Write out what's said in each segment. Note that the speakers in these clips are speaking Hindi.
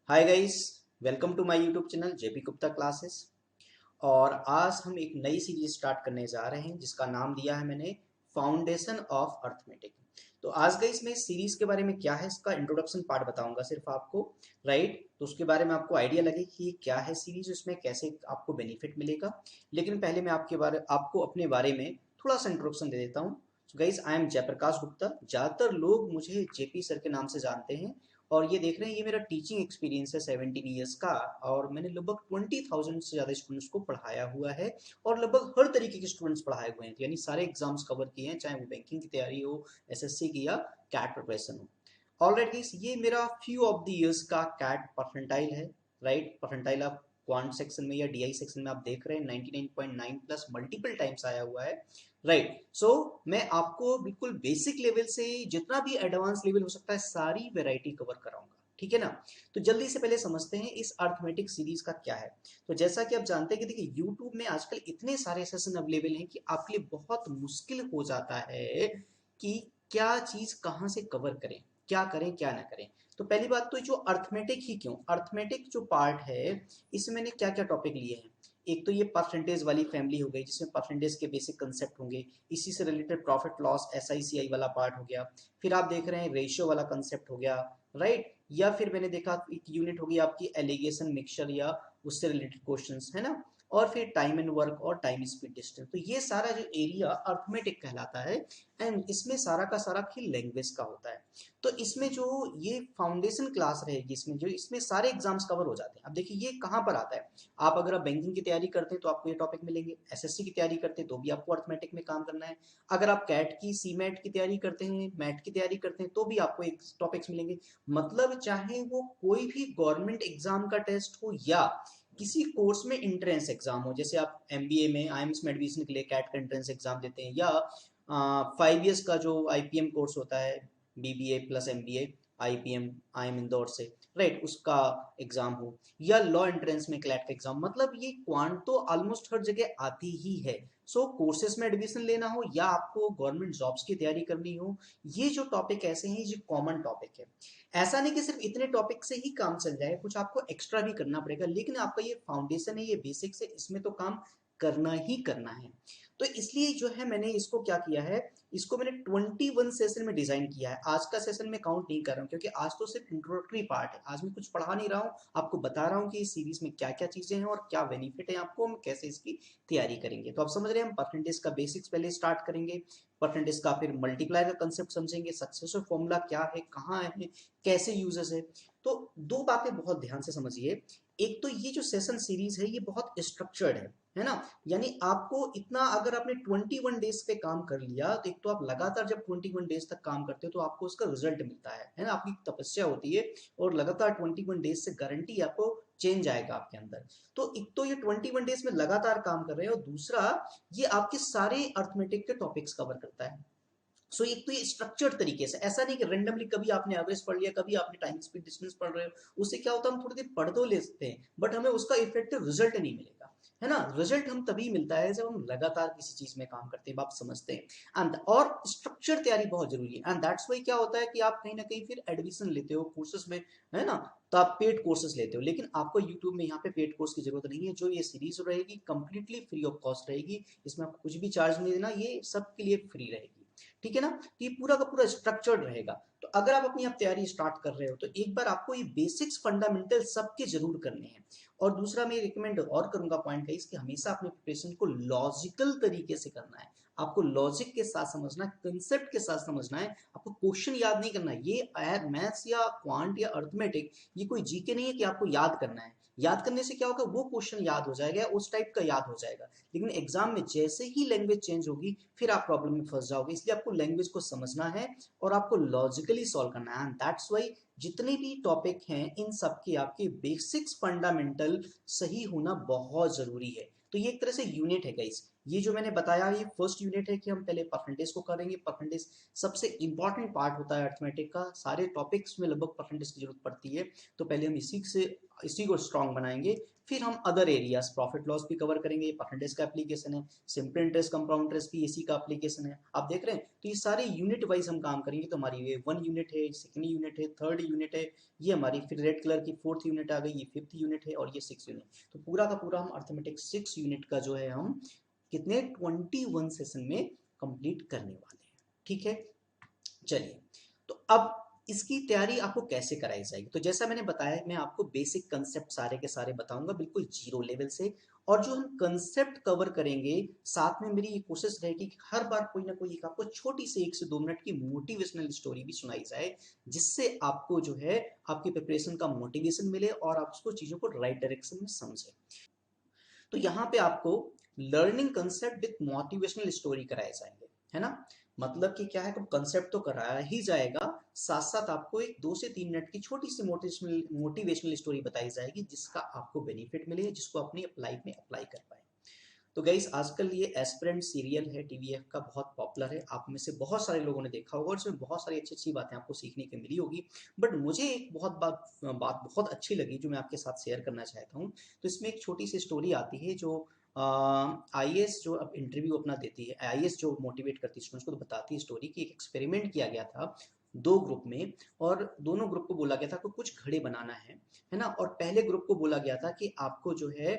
Hi guys, welcome to my YouTube channel JP Gupta classes. और आज हम एक नई सीरीज स्टार्ट करने जा रहे हैं जिसका नाम दिया है मैंने फाउंडेशन ऑफ अर्थमेटिक। तो आज गाइस मैं इस सीरीज के बारे में क्या है इसका इंट्रोडक्शन पार्ट बताऊंगा सिर्फ आपको। राइट, तो उसके बारे में आपको आइडिया लगे कि ये क्या है सीरीज, इसमें कैसे आपको बेनिफिट मिलेगा। लेकिन पहले मैं आपको अपने बारे में थोड़ा सा इंट्रोडक्शन दे देता हूँ। Guys, I am Jaiprakash Gupta. ज़्यादातर लोग मुझे जेपी सर के नाम से जानते हैं। और ये देख रहे हैं, ये मेरा टीचिंग एक्सपीरियंस है 17 ईयर्स का। और मैंने लगभग 20,000 से ज़्यादा स्टूडेंट्स को पढ़ाया हुआ है। और लगभग हर तरीके के स्टूडेंट्स पढ़ाए हुए हैं, यानी सारे एग्जाम्स कवर किए हैं, चाहे वो बैंकिंग की तैयारी हो, एसएससी की या कैट प्रिपरेशन हो। ऑलरेडी ये मेरा फ्यू ऑफ द ईयर्स का कैट परसेंटाइल है। राइट, परसेंटाइल आप क्वांट सेक्शन में या डीआई सेक्शन में आप देख रहे हैं 99.9 प्लस मल्टीपल टाइम्स आया हुआ है। राइट, सो मैं आपको बिल्कुल बेसिक लेवल से जितना भी एडवांस लेवल हो सकता है सारी वेराइटी कवर कराऊंगा, ठीक है ना। तो जल्दी से पहले समझते हैं इस अर्थमेटिक सीरीज का क्या है। तो जैसा कि आप जानते हैं कि देखिए यूट्यूब में आजकल इतने सारे सेशन अवेलेबल हैं कि आपके लिए बहुत मुश्किल हो जाता है कि क्या चीज कहाँ से कवर करें, क्या करें क्या ना करें। तो पहली बात तो जो अर्थमेटिक ही क्यों, अर्थमेटिक जो पार्ट है इसमें मैंने क्या क्या टॉपिक लिए हैं। एक तो ये परसेंटेज वाली फैमिली हो गई जिसमें परसेंटेज के बेसिक कंसेप्ट होंगे, इसी से रिलेटेड प्रॉफिट लॉस SICI वाला पार्ट हो गया। फिर आप देख रहे हैं रेशियो वाला कंसेप्ट हो गया। राइट, या फिर मैंने देखा एक यूनिट होगी आपकी एलिगेशन मिक्सचर या उससे रिलेटेड क्वेश्चंस, है ना। और फिर टाइम एंड वर्क और टाइम स्पीड डिस्टेंस, तो ये सारा जो एरिया अर्थमेटिक कहलाता है। एंड इसमें सारा का सारा खेल लैंग्वेज का होता है। तो इसमें जो ये फाउंडेशन क्लास रहेगी, इसमें जो इसमें सारे एग्जाम्स कवर हो जाते हैं। अब देखिए ये कहाँ पर आता है। आप अगर आप बैंकिंग की तैयारी करते हैं तो आपको ये टॉपिक मिलेंगे, एसएससी की तैयारी करते हैं तो भी आपको अर्थमेटिक में काम करना है। अगर आप कैट की सी मैट की तैयारी करते हैं, मैट की तैयारी करते हैं तो भी आपको एक टॉपिक्स मिलेंगे। मतलब चाहे वो कोई भी गवर्नमेंट एग्जाम का टेस्ट हो या किसी कोर्स में इंट्रेंस एग्जाम हो, जैसे आप एमबीए में आईएमएस में एडमिशन के लिए कैट का एंट्रेंस एग्जाम देते हैं, या 5 ईयर्स का जो आईपीएम कोर्स होता है, BBA plus MBA, IPM IIM Indore से, राइट, उसका एग्जाम हो, या लॉ एंट्रेंस में क्लैट का एग्जाम। मतलब ये क्वांट तो ऑलमोस्ट हर जगह आती ही है। सो कोर्सेज में एडमिशन लेना हो या आपको गवर्नमेंट जॉब्स की तैयारी करनी हो, ये जो टॉपिक ऐसे हैं ये कॉमन टॉपिक है। ऐसा नहीं कि सिर्फ इतने टॉपिक से ही काम चल जाए, कुछ आपको एक्स्ट्रा भी करना पड़ेगा, लेकिन आपका ये फाउंडेशन है, ये बेसिक्स है, इसमें तो काम करना ही करना है। तो इसलिए जो है मैंने इसको क्या किया है, इसको मैंने 21 सेशन में डिजाइन किया है। आज का सेशन में काउंट नहीं कर रहा हूँ क्योंकि आज तो सिर्फ इंट्रोडक्टरी पार्ट है, आज मैं कुछ पढ़ा नहीं रहा हूँ, आपको बता रहा हूँ कि इस सीरीज में क्या क्या चीजें हैं और क्या बेनिफिट है आपको, हम कैसे इसकी तैयारी करेंगे। तो आप समझ रहे हैं, हम परसेंटेज का बेसिक्स पहले स्टार्ट करेंगे, परसेंटेज का फिर मल्टीप्लायर का कंसेप्ट समझेंगे, सक्सेसर फॉर्मूला क्या है, कहाँ है, कैसे यूजेस है। तो दो बातें बहुत ध्यान से समझिए। एक तो ये जो सेशन सीरीज है ये बहुत स्ट्रक्चर्ड है ना। यानी आपको इतना, अगर आपने 21 डेज पे काम कर लिया तो एक तो आप लगातार जब 21 डेज तक काम करते हो तो आपको उसका रिजल्ट मिलता है ना, आपकी तपस्या होती है। और लगातार 21 डेज से गारंटी आपको चेंज आएगा आपके अंदर। तो एक तो ये 21 डेज में लगातार काम कर रहे हैं, और दूसरा ये आपके सारे अर्थमेटिक के टॉपिक्स कवर करता है। एक तो ये स्ट्रक्चर्ड तरीके से, ऐसा नहीं कि रेंडमली कभी आपने एवरेज पढ़ लिया, कभी आपने टाइम स्पीड डिस्टेंस पढ़ रहे हो, उससे क्या होता है हम थोड़ी देर पढ़ तो लेते हैं बट हमें उसका इफेक्टिव रिजल्ट नहीं मिलेगा, है ना। रिजल्ट हम तभी मिलता है जब हम लगातार किसी चीज में काम करते हैं, आप समझते हैं। एंड और स्ट्रक्चर तैयारी बहुत जरूरी है, एंड दैट्स वाई क्या होता है कि आप कहीं ना कहीं फिर एडमिशन लेते हो कोर्सेज में, है ना। तो आप पेड कोर्सेज लेते हो, लेकिन आपको यूट्यूब में यहाँ पे पेड कोर्स की जरूरत नहीं है। जो ये सीरीज रहेगी कंप्लीटली फ्री ऑफ कॉस्ट रहेगी, इसमें आपको कुछ भी चार्ज नहीं देना, ये सबके लिए फ्री रहेगी, ठीक है ना। तो ये पूरा का पूरा स्ट्रक्चर्ड रहेगा। तो अगर आप अपनी आप तैयारी स्टार्ट कर रहे हो तो एक बार आपको ये बेसिक्स फंडामेंटल सबके जरूर करने हैं। और दूसरा मैं रिकमेंड और करूंगा पॉइंट है इसके, हमेशा अपने प्रिपरेशन को लॉजिकल तरीके से करना है। आपको लॉजिक के साथ समझना है, कंसेप्ट के साथ समझना है, आपको क्वेश्चन याद नहीं करना है। ये मैथ्स या क्वांट या अर्थमेटिक ये कोई जीके नहीं है कि आपको याद करना है। याद करने से क्या होगा, वो क्वेश्चन याद हो जाएगा, उस टाइप का याद हो जाएगा। लेकिन एग्जाम में जैसे ही लैंग्वेज चेंज होगी फिर आप प्रॉब्लम में फंस जाओगे। इसलिए आपको लैंग्वेज को समझना है और आपको लॉजिकली सॉल्व करना है। एंड दैट्स वाई जितने भी टॉपिक हैं इन सब के आपके बेसिक्स फंडामेंटल सही होना बहुत जरूरी है। तो ये एक तरह से यूनिट है गाइस, ये जो मैंने बताया ये फर्स्ट यूनिट है कि हम पहले परसेंटेज को करेंगे। परसेंटेज सबसे इंपॉर्टेंट पार्ट होता है अर्थमेटिक का, सारे टॉपिक्स में लगभग परसेंटेज की जरूरत पड़ती है। तो पहले हम इसी से इसी को स्ट्रॉन्ग बनाएंगे। फिर हम अदर एरियाज प्रॉफिट लॉस भी कवर करेंगे, परसेंटेज का एप्लीकेशन है, सिंपल इंटरेस्ट कंपाउंड इंटरेस्ट भी इसी का एप्लीकेशन है, आप देख रहे हैं। तो ये सारे यूनिट वाइज हम काम करेंगे। तो हमारी ये 1 यूनिट है, सेकंड यूनिट है, थर्ड यूनिट है, ये हमारी फिर रेड कलर की 4th यूनिट आ गई, ये 5th यूनिट है और ये 6th यूनिट। तो पूरा का पूरा हम अर्थमेटिक 6 यूनिट का जो है हम कितने 21 सेशन में कंप्लीट करने वाले हैं। ठीक है, चलिए। तो अब इसकी तैयारी आपको कैसे कराई जाएगी, तो जैसा मैंने बताया मैं आपको बेसिक कंसेप्ट सारे के सारे बताऊंगा बिल्कुल जीरो लेवल से। और जो हम कंसेप्ट कवर करेंगे साथ में मेरी ये कोशिश रहेगी कि हर बार कोई ना कोई एक आपको छोटी सी 1 से 2 मिनट की मोटिवेशनल स्टोरी भी सुनाई जाए, जिससे आपको जो है आपकी प्रिपरेशन का मोटिवेशन मिले और आप उसको चीजों को राइट डायरेक्शन में समझें। तो यहाँ पे आपको learning concept with motivational story कराए जाएंगे, है ना। मतलब कि क्या है, कंसेप्ट तो कराया ही जाएगा, साथ साथ आपको एक 2 से 3 मिनट की छोटी सी मोटिवेशनल स्टोरी बताई जाएगी, जिसका आपको बेनिफिट मिले, जिसको अपनी लाइफ में अप्लाई कर पाए। तो गाइस आजकल ये एस्पिरेंट सीरियल है टीवीएफ का, बहुत पॉपुलर है, आप में से बहुत सारे लोगों ने देखा होगा और इसमें बहुत सारी अच्छी अच्छी बातें आपको सीखने को मिली होगी। बट मुझे एक बात बहुत अच्छी लगी जो मैं आपके साथ शेयर करना चाहता हूँ। तो इसमें एक छोटी सी स्टोरी आती है जो आईएएस जो अब इंटरव्यू अपना देती है, आईएएस जो मोटिवेट करती है स्टूडेंट्स को, तो बताती है स्टोरी कि एक एक्सपेरिमेंट किया गया था 2 ग्रुप में, और दोनों ग्रुप को बोला गया था कि कुछ घड़े बनाना है ना। और पहले ग्रुप को बोला गया था कि आपको जो है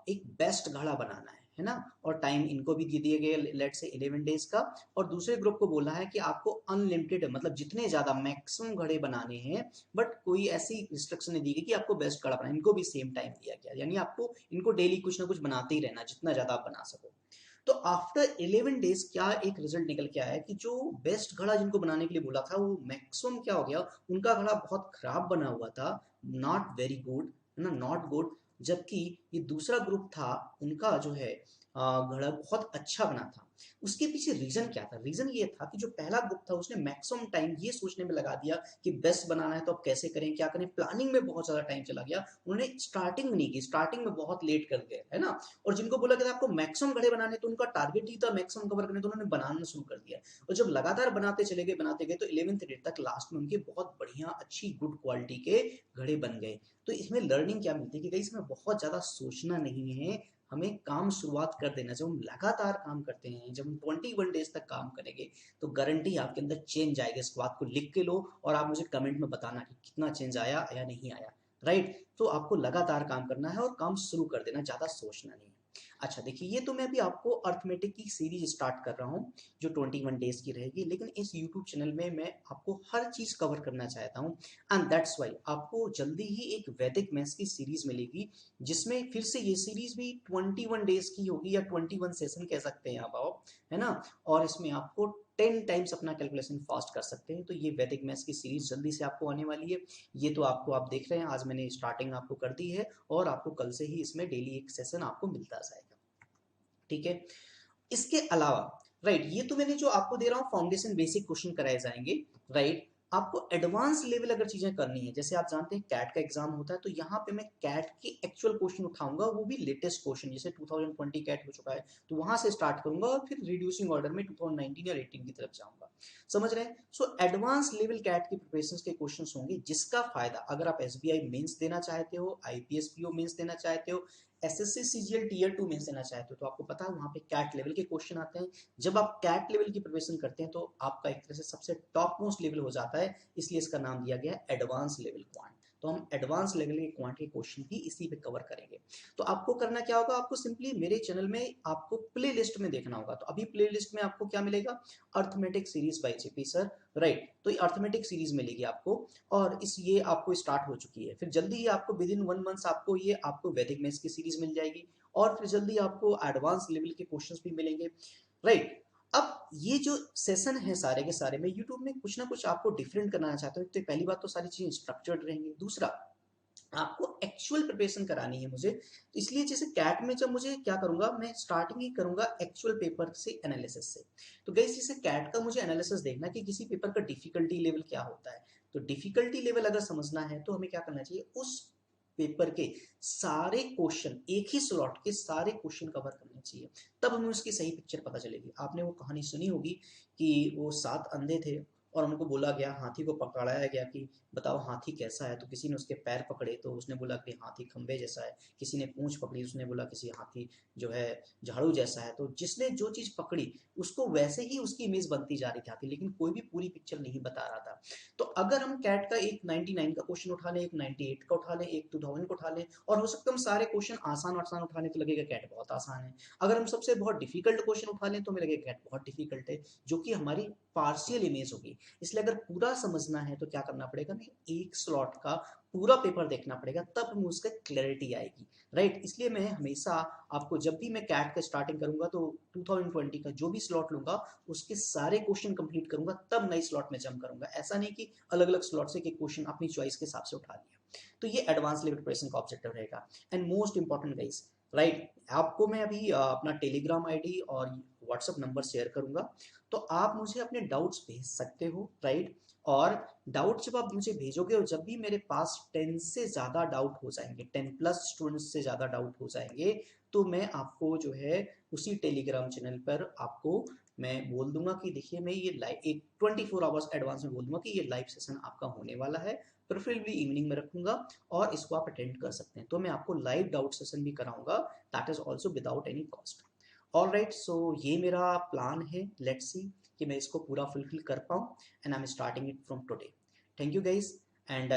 एक बेस्ट घड़ा बनाना है ना। और टाइम इनको भी दे दिए गए, लेट से 11 डेज का। और दूसरे ग्रुप को बोला है कि आपको अनलिमिटेड मतलब जितने ज्यादा मैक्सिमम घड़े बनाने हैं, बट कोई ऐसी रिस्ट्रिक्शन नहीं दी गई कि आपको बेस्ट घड़ा बनाना, इनको भी सेम टाइम दिया गया, यानी आपको इनको डेली कुछ ना कुछ बनाते ही रहना, जितना ज्यादा आप बना सको। तो आफ्टर 11 डेज क्या एक रिजल्ट निकल के आया कि जो बेस्ट घड़ा जिनको बनाने के लिए बोला था वो मैक्सिमम क्या हो गया, उनका घड़ा बहुत खराब बना हुआ था, नॉट वेरी गुड, है ना, नॉट गुड। जबकि ये दूसरा ग्रुप था उनका जो है घड़ा बहुत अच्छा बना था। उसके पीछे रीजन क्या था, रीजन ये था कि जो पहला ग्रुप था उसने मैक्सिमम टाइम ये सोचने में लगा दिया कि बेस्ट बनाना है तो अब कैसे करें, क्या करें, प्लानिंग में बहुत ज्यादा टाइम चला गया, उन्होंने स्टार्टिंग नहीं की, स्टार्टिंग में बहुत लेट कर गए, है ना। और जिनको बोला गया था आपको मैक्सिमम घड़े बनाने, तो उनका टारगेट ही था मैक्सिमम कवर करने, तो उन्होंने बनाना शुरू कर दिया। और जब लगातार बनाते गए तो 11th डे तक लास्ट में उनके बहुत बढ़िया अच्छी गुड क्वालिटी के घड़े बन गए। तो इसमें लर्निंग क्या मिलती है कि इसमें बहुत ज्यादा सोचना नहीं है, हमें काम शुरुआत कर देना। जब हम लगातार काम करते हैं, जब हम 21 डेज तक काम करेंगे, तो गारंटी आपके अंदर चेंज आएगा। इस बात को लिख के लो और आप मुझे कमेंट में बताना कि कितना चेंज आया या नहीं आया, राइट। तो आपको लगातार काम करना है और काम शुरू कर देना, ज्यादा सोचना नहीं है। अच्छा देखिए, ये तो मैं अभी आपको अर्थमेटिक की सीरीज स्टार्ट कर रहा हूँ जो 21 डेज की रहेगी, लेकिन इस यूट्यूब चैनल में मैं आपको हर चीज कवर करना चाहता हूँ। एंड दैट्स वाई आपको जल्दी ही एक वैदिक मैथ्स की सीरीज मिलेगी, जिसमें फिर से ये सीरीज भी 21 डेज की होगी, या 21 सेशन कह सकते हैं आप, है ना। और इसमें आपको 10 टाइम्स अपना कैलकुलेशन फास्ट कर सकते हैं। तो ये वैदिक मैथ्स की सीरीज जल्दी से आपको आने वाली है। ये तो आपको आप देख रहे हैं, आज मैंने स्टार्टिंग आपको कर दी है और आपको कल से ही इसमें डेली एक सेशन आपको मिलता जाएगा, ठीक है। इसके अलावा राइट, ये तो मैंने जो आपको दे रहा हूँ फाउंडेशन बेसिक क्वेश्चन कराए जाएंगे, राइट। आपको एडवांस लेवल अगर चीजें करनी है, जैसे आप जानते हैं कैट का एग्जाम होता है, तो यहाँ पे मैं कैट के एक्चुअल क्वेश्चन उठाऊंगा, वो भी लेटेस्ट क्वेश्चन, जैसे 2020 कैट हो चुका है तो वहां से स्टार्ट करूंगा और फिर रिड्यूसिंग ऑर्डर में 2019 या 18 की तरफ जाऊंगा, समझ रहे हैं। सो एडवांस लेवल कैट की प्रिपरेशन के क्वेश्चन होंगे, जिसका फायदा अगर आप एसबीआई मेंस देना चाहते हो, आईपीएस पीओ मेंस देना चाहते हो, एसएससी सीजीएल टीयर 2 मेंस देना चाहते हो, तो आपको पता है वहां पे कैट लेवल के क्वेश्चन आते हैं। जब आप कैट लेवल की प्रिपरेशन करते हैं तो आपका एक तरह से सबसे टॉप मोस्ट लेवल हो जाता है, इसलिए इसका नाम दिया गया है एडवांस लेवल क्वांट। तो हम एडवांस लेवल के क्वांट के क्वेश्चन भी इसी पे कवर करेंगे। तो आपको करना क्या होगा, आपको सिंपली मेरे चैनल में आपको प्ले लिस्ट में देखना होगा। तो अभी प्ले लिस्ट में आपको क्या मिलेगा, arithmetic series by JP sir, right. तो ये अर्थमेटिक सीरीज मिलेगी आपको, और इस ये आपको स्टार्ट हो चुकी है। फिर जल्दी ही आपको विद इन 1 मंथ आपको ये आपको वैदिक मैथ्स की सीरीज मिल जाएगी, और फिर जल्दी आपको एडवांस लेवल के क्वेश्चंस भी मिलेंगे, राइट। अब ये जो सेशन है सारे के सारे, मैं यूट्यूब में कुछ ना कुछ आपको डिफरेंट करना चाहता हूँ। तो पहली बात तो सारी चीजें स्ट्रक्चर्ड रहेंगी, दूसरा आपको एक्चुअल प्रिपरेशन करानी है मुझे, तो इसलिए जैसे कैट में जब मुझे क्या करूंगा, मैं स्टार्टिंग ही करूंगा एक्चुअल पेपर से एनालिसिस से। तो गाइस जैसे कैट का मुझे एनालिसिस देखना कि किसी पेपर का डिफिकल्टी लेवल क्या होता है, तो डिफिकल्टी लेवल अगर समझना है तो हमें क्या करना चाहिए, उस पेपर के सारे क्वेश्चन एक ही स्लॉट के सारे क्वेश्चन कवर करने चाहिए, तब हमें उसकी सही पिक्चर पता चलेगी। आपने वो कहानी सुनी होगी कि वो 7 अंधे थे और उनको बोला गया, हाथी को पकड़ाया गया कि बताओ हाथी कैसा है, तो किसी ने उसके पैर पकड़े तो उसने बोला कि हाथी खंबे जैसा है, किसी ने पूंछ पकड़ी उसने बोला किसी हाथी जो है झाड़ू जैसा है। तो जिसने जो चीज़ पकड़ी उसको वैसे ही उसकी इमेज बनती जा रही थी हाथी, लेकिन कोई भी पूरी पिक्चर नहीं बता रहा था। तो अगर हम कैट का एक 99 का क्वेश्चन उठा लें, एक 98 का उठा लें, एक 2000 का उठा लें, और हो सकता है हम सारे क्वेश्चन आसान आसान उठा लें तो लगेगा कैट बहुत आसान है। अगर हम सबसे बहुत डिफिकल्ट क्वेश्चन उठा लें तो हमें लगेगा कैट बहुत डिफिकल्ट है, जो कि हमारी पार्शियल इमेज होगी। इसलिए अगर पूरा समझना है तो क्या करना पड़ेगा, हमें एक स्लॉट का पूरा पेपर देखना पड़ेगा, तब हमें उसका क्लैरिटी आएगी, राइट। इसलिए मैं हमेशा आपको, जब भी मैं कैट का स्टार्टिंग करूंगा तो 2020 का जो भी स्लॉट लूंगा उसके सारे क्वेश्चन कंप्लीट करूंगा, तब नई स्लॉट में जंप करूंगा। ऐसा नहीं कि अलग अलग स्लॉट से एक क्वेश्चन अपनी चॉइस के हिसाब से उठा लिया। तो ये एडवांस लेवल प्रिपरेशन का ऑब्जेक्टिव रहेगा। And most important guys, right, आपको मैं अभी अपना टेलीग्राम आईडी और व्हाट्सएप नंबर शेयर करूंगा, तो आप मुझे अपने डाउट्स भेज सकते हो, राइट। और डाउट जब आप मुझे भेजोगे और जब भी मेरे पास 10 से ज़्यादा डाउट हो जाएंगे, 10+ स्टूडेंट्स से ज़्यादा डाउट हो जाएंगे, तो मैं आपको जो है उसी टेलीग्राम चैनल पर आपको मैं बोल दूंगा कि देखिए मैं ये लाइव एक 24 आवर्स एडवांस में बोल दूंगा कि ये लाइव सेशन आपका होने वाला है, प्रेफरेबली इवनिंग में रखूंगा और इसको आप अटेंड कर सकते हैं। तो मैं आपको लाइव डाउट सेशन भी कराऊंगा, that is also without any cost. All right, so ये मेरा प्लान है, लेट्स सी कि मैं इसको पूरा फुलफिल कर पाऊँ, and I am starting it from today. Thank you guys. And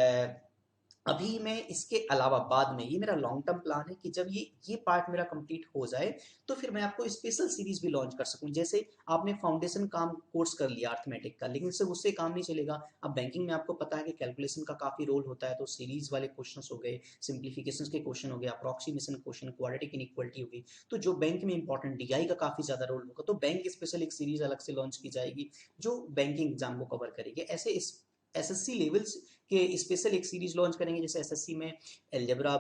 अभी मैं इसके अलावा बाद में, ये मेरा लॉन्ग टर्म प्लान है कि जब ये पार्ट मेरा कंप्लीट हो जाए तो फिर मैं आपको स्पेशल सीरीज भी लॉन्च कर सकूं। जैसे आपने फाउंडेशन काम कोर्स कर लिया अर्थमेटिक का, लेकिन सिर्फ उससे काम नहीं चलेगा। अब बैंकिंग में आपको पता है कि कैलकुलेशन का काफी रोल होता है, तो सीरीज वाले क्वेश्चन हो गए, सिंप्लीफिकेशन के क्वेश्चन हो गए, अप्रॉक्सीमेशन क्वेश्चन, क्वाड्रेटिक इनइक्वालिटी होगी, तो जो बैंक में इंपॉर्टेंट डीआई का काफी ज्यादा रोल होगा, तो बैंक स्पेशल एक सीरीज अलग से लॉन्च की जाएगी जो बैंकिंग एग्जाम को कवर करेगी। ऐसे एसएससी लेवल्स के स्पेशल एक सीरीज लॉन्च करेंगे। जैसे एसएससी में एल्जेब्रा,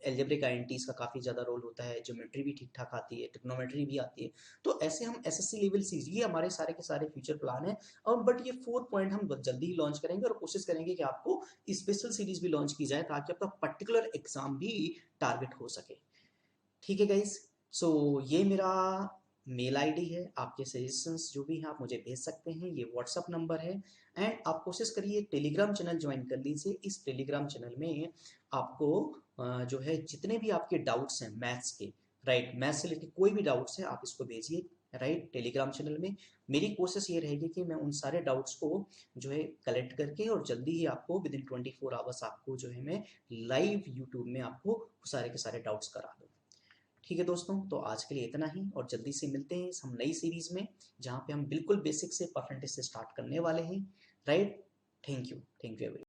एल्जेब्रिक आइडेंटिटीज का काफी ज्यादा रोल होता है, ज्योमेट्री भी ठीक ठाक आती है, ट्रिग्नोमेट्री भी आती है। तो ऐसे हम एसएससी लेवल सीरीज, ये हमारे सारे के सारे फ्यूचर प्लान है। और बट ये 4 पॉइंट हम जल्दी ही लॉन्च करेंगे और कोशिश करेंगे कि आपको स्पेशल सीरीज भी लॉन्च की जाए ताकि आपका पर्टिकुलर एग्जाम भी टारगेट हो सके। ठीक है गाइज, सो ये मेरा मेल आईडी है, आपके सजेशंस जो भी हैं आप मुझे भेज सकते हैं, ये व्हाट्सअप नंबर है। एंड आप कोशिश करिए टेलीग्राम चैनल ज्वाइन कर लीजिए। इस टेलीग्राम चैनल में आपको जो है जितने भी आपके डाउट्स हैं मैथ्स के, राइट, मैथ्स से रिलेटेड कोई भी डाउट्स है आप इसको भेजिए, राइट, टेलीग्राम चैनल में। मेरी कोशिश ये रहेगी कि मैं उन सारे डाउट्स को जो है कलेक्ट करके और जल्दी ही आपको विद इन 24 आवर्स आपको जो है मैं लाइव यूट्यूब में आपको सारे के सारे डाउट्स करा दूँ। ठीक है दोस्तों, तो आज के लिए इतना ही, और जल्दी से मिलते हैं हम नई सीरीज में जहाँ पे हम बिल्कुल बेसिक से परसेंटेज से स्टार्ट करने वाले हैं, राइट। Thank you every